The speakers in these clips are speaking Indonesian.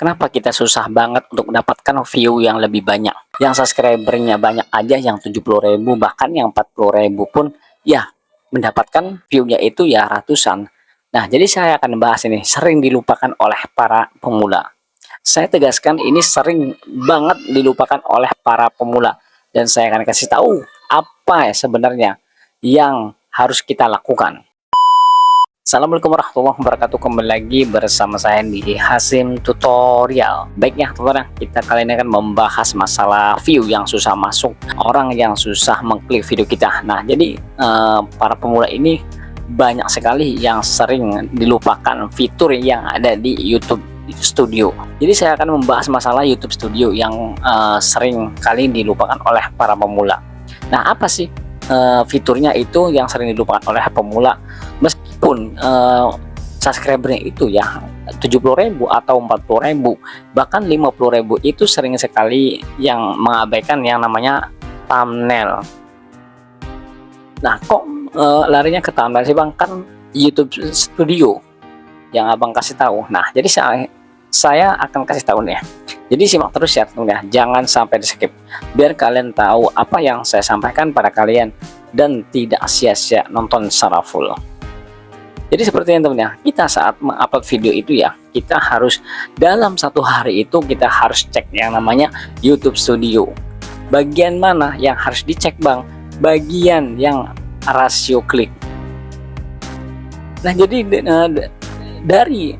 Kenapa kita susah banget untuk mendapatkan view yang lebih banyak? Yang subscribernya banyak aja, yang 70.000 bahkan yang 40.000 pun ya mendapatkan view-nya itu ya ratusan. Nah, jadi saya akan membahas ini sering dilupakan oleh para pemula. Saya tegaskan ini sering banget dilupakan oleh para pemula dan saya akan kasih tahu apa ya sebenarnya yang harus kita lakukan. Assalamualaikum warahmatullahi wabarakatuh. Kembali lagi bersama saya di Hasim Tutorial. Baiknya teman-teman, kita kali ini akan membahas masalah view yang susah masuk, orang yang susah mengklik video kita. Nah, jadi para pemula ini banyak sekali yang sering dilupakan fitur yang ada di YouTube Studio. Jadi saya akan membahas masalah YouTube Studio yang sering kali dilupakan oleh para pemula. Nah, apa sih fiturnya itu yang sering dilupakan oleh pemula? Meskipun subscribernya itu ya 70.000 atau 40.000 bahkan 50.000, itu sering sekali yang mengabaikan yang namanya thumbnail. Nah, kok larinya ke thumbnail sih Bang? Kan YouTube Studio yang Abang kasih tahu. Nah, jadi saya akan kasih tahu nih. Jadi simak terus ya teman-teman, jangan sampai di skip biar kalian tahu apa yang saya sampaikan pada kalian dan tidak sia-sia nonton secara full. Jadi seperti yang teman-teman, kita saat mengupload video itu ya, kita harus dalam satu hari itu kita harus cek yang namanya YouTube Studio. Bagian mana yang harus dicek Bang? Bagian yang rasio klik. Nah, jadi dari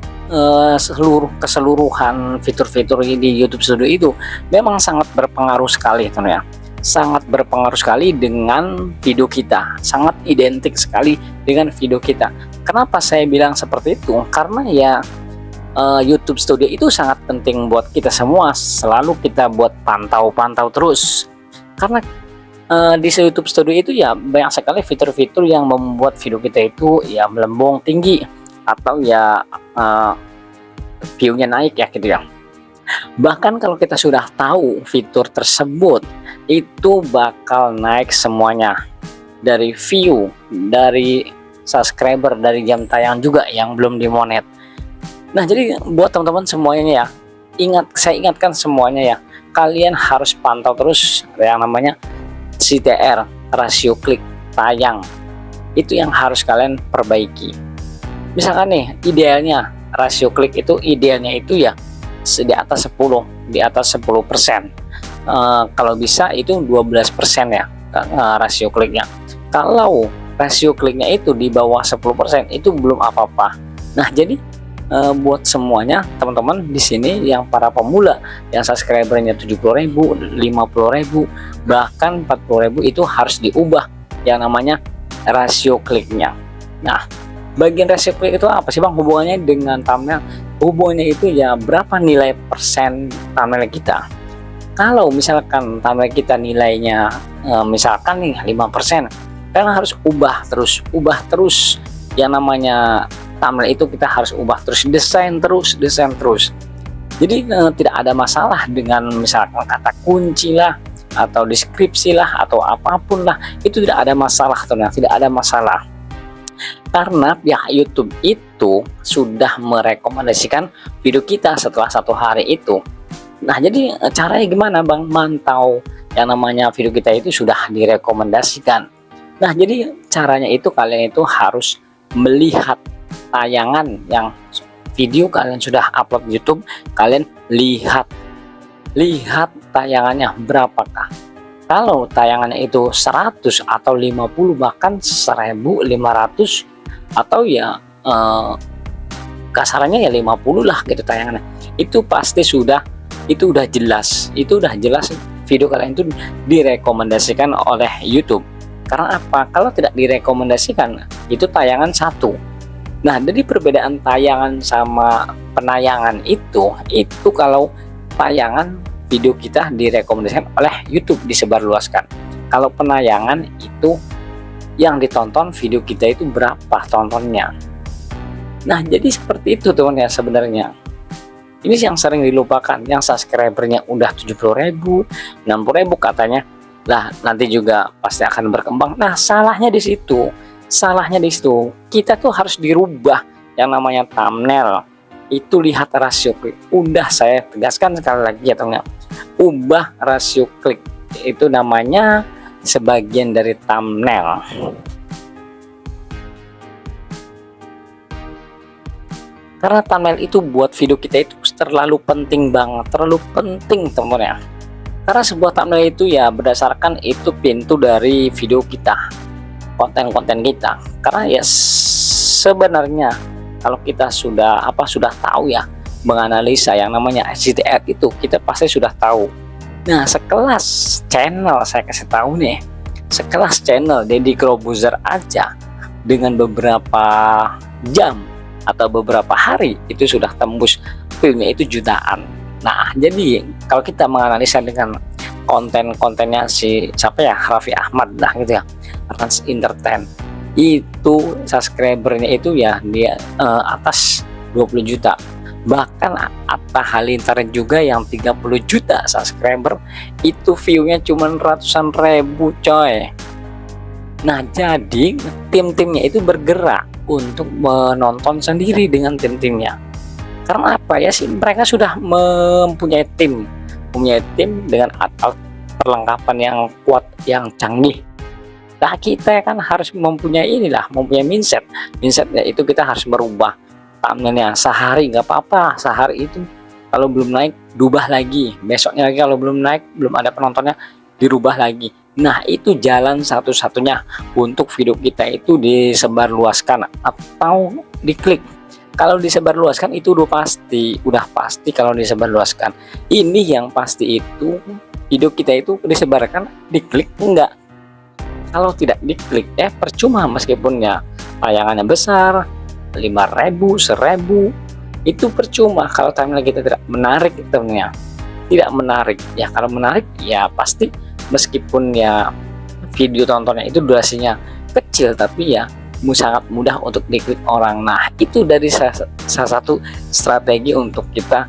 keseluruhan fitur-fitur di YouTube Studio itu memang sangat berpengaruh sekali teman-teman ya. Sangat berpengaruh sekali dengan video kita, sangat identik sekali dengan video kita. Kenapa saya bilang seperti itu? Karena ya YouTube Studio itu sangat penting buat kita semua, selalu kita buat pantau-pantau terus. Karena di YouTube Studio itu ya banyak sekali fitur-fitur yang membuat video kita itu ya melambung tinggi atau ya view-nya naik ya gitu ya. Bahkan kalau kita sudah tahu fitur tersebut, itu bakal naik semuanya, dari view, dari subscriber, dari jam tayang juga yang belum dimonet. Nah, jadi buat teman-teman semuanya ya, saya ingatkan semuanya ya, kalian harus pantau terus yang namanya CTR, rasio klik tayang. Itu yang harus kalian perbaiki. Misalkan nih, idealnya rasio klik itu idealnya itu ya di atas 10%, di atas 10%. Kalau bisa itu 12% ya rasio kliknya. Kalau rasio kliknya itu di bawah 10%, itu belum apa-apa. Nah, jadi buat semuanya teman-teman di sini yang para pemula yang subscribernya 70.000, 50.000, bahkan 40.000, itu harus diubah yang namanya rasio kliknya. Nah, bagian rasio klik itu apa sih Bang hubungannya dengan thumbnail? Hubungannya itu ya berapa nilai persen thumbnail kita. Kalau misalkan thumbnail kita nilainya misalkan nih 5%, kan harus ubah terus yang namanya thumbnail itu kita harus ubah terus, desain terus. Jadi tidak ada masalah dengan misalkan kata kunci lah atau deskripsi lah atau apapun lah, itu tidak ada masalah teman-teman, tidak ada masalah. Karena pihak YouTube itu sudah merekomendasikan video kita setelah satu hari itu. Nah, jadi caranya gimana Bang mantau yang namanya video kita itu sudah direkomendasikan? Nah, jadi caranya itu kalian itu harus melihat tayangan yang video kalian sudah upload di YouTube. Kalian lihat tayangannya berapakah. Kalau tayangannya itu 100 atau 50 bahkan 1.500 atau ya kasarannya ya 50 lah gitu tayangannya, itu pasti itu udah jelas video kalian itu direkomendasikan oleh YouTube. Karena apa? Kalau tidak direkomendasikan itu tayangan satu. Nah, dari perbedaan tayangan sama penayangan itu kalau tayangan video kita direkomendasikan oleh YouTube, disebarluaskan. Kalau penayangan itu yang ditonton video kita itu berapa tontonnya. Nah, jadi seperti itu teman ya sebenarnya. Ini yang sering dilupakan, yang subscribernya udah 70.000, 60.000 katanya. Lah, nanti juga pasti akan berkembang. Nah, salahnya di situ. Kita tuh harus dirubah yang namanya thumbnail. itu lihat rasio klik. Udah, saya tegaskan sekali lagi ya teman-teman, ubah rasio klik itu namanya sebagian dari thumbnail. Karena thumbnail itu buat video kita itu terlalu penting banget, terlalu penting teman-teman ya. Karena sebuah thumbnail itu ya berdasarkan itu pintu dari video kita, konten-konten kita. Karena ya sebenarnya kalau kita sudah tahu ya menganalisa yang namanya SJTR itu, kita pasti sudah tahu. Nah, sekelas channel, saya kasih tahu nih, sekelas channel Deddy Corbuzier aja dengan beberapa jam atau beberapa hari itu sudah tembus view-nya itu jutaan. Nah, jadi kalau kita menganalisa dengan konten-kontennya si siapa ya, Raffi Ahmad lah gitu ya, Rans Entertain, itu subscribernya itu ya dia atas 20 juta. Bahkan Atta Halilintar juga yang 30 juta subscriber itu view-nya cuma ratusan ribu coy. Nah, jadi tim-timnya itu bergerak untuk menonton sendiri dengan tim-timnya. Karena apa ya sih, mereka sudah mempunyai tim dengan alat perlengkapan yang kuat, yang canggih. Nah, kita kan harus mempunyai mempunyai mindset itu kita harus merubah thumbnailnya. Sehari nggak apa-apa, sehari itu kalau belum naik dirubah lagi, besoknya lagi kalau belum naik, belum ada penontonnya, dirubah lagi. Nah, itu jalan satu-satunya untuk video kita itu disebarluaskan atau diklik. Kalau disebarluaskan itu udah pasti kalau disebarluaskan. Ini yang pasti itu video kita itu disebarkan, diklik enggak. Kalau tidak diklik percuma, meskipun ya tayangannya besar 5.000, 1.000, itu percuma kalau thumbnail kita tidak menarik temennya. Tidak menarik ya, kalau menarik ya pasti meskipun ya video tontonnya itu durasinya kecil, tapi ya sangat mudah untuk diklik orang. Nah, itu dari salah satu strategi untuk kita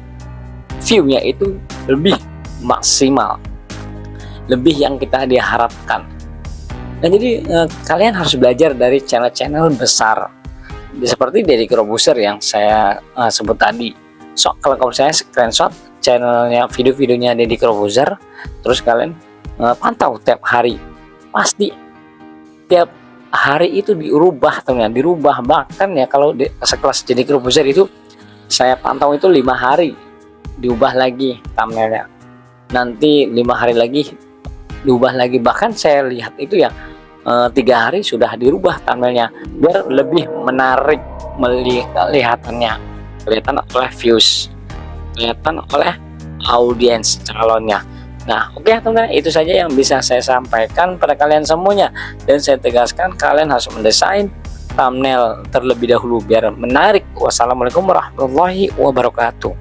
view-nya itu lebih maksimal, lebih yang kita diharapkan. Nah, jadi kalian harus belajar dari channel-channel besar seperti Deddy Corbuzier yang saya sebut tadi. So, kalau saya screenshot channelnya, video-videonya Deddy Corbuzier, terus kalian pantau tiap hari, pasti tiap hari itu dirubah teman-teman, dirubah. Bahkan ya kalau sekelas Deddy Corbuzier itu saya pantau itu 5 hari diubah lagi thumbnailnya, nanti 5 hari lagi diubah lagi. Bahkan saya lihat itu ya 3 hari sudah dirubah thumbnailnya biar lebih menarik melihatannya, kelihatan oleh views, kelihatan oleh audiens calonnya. Nah, oke teman-teman, itu saja yang bisa saya sampaikan pada kalian semuanya, dan saya tegaskan kalian harus mendesain thumbnail terlebih dahulu biar menarik. Wassalamualaikum warahmatullahi wabarakatuh.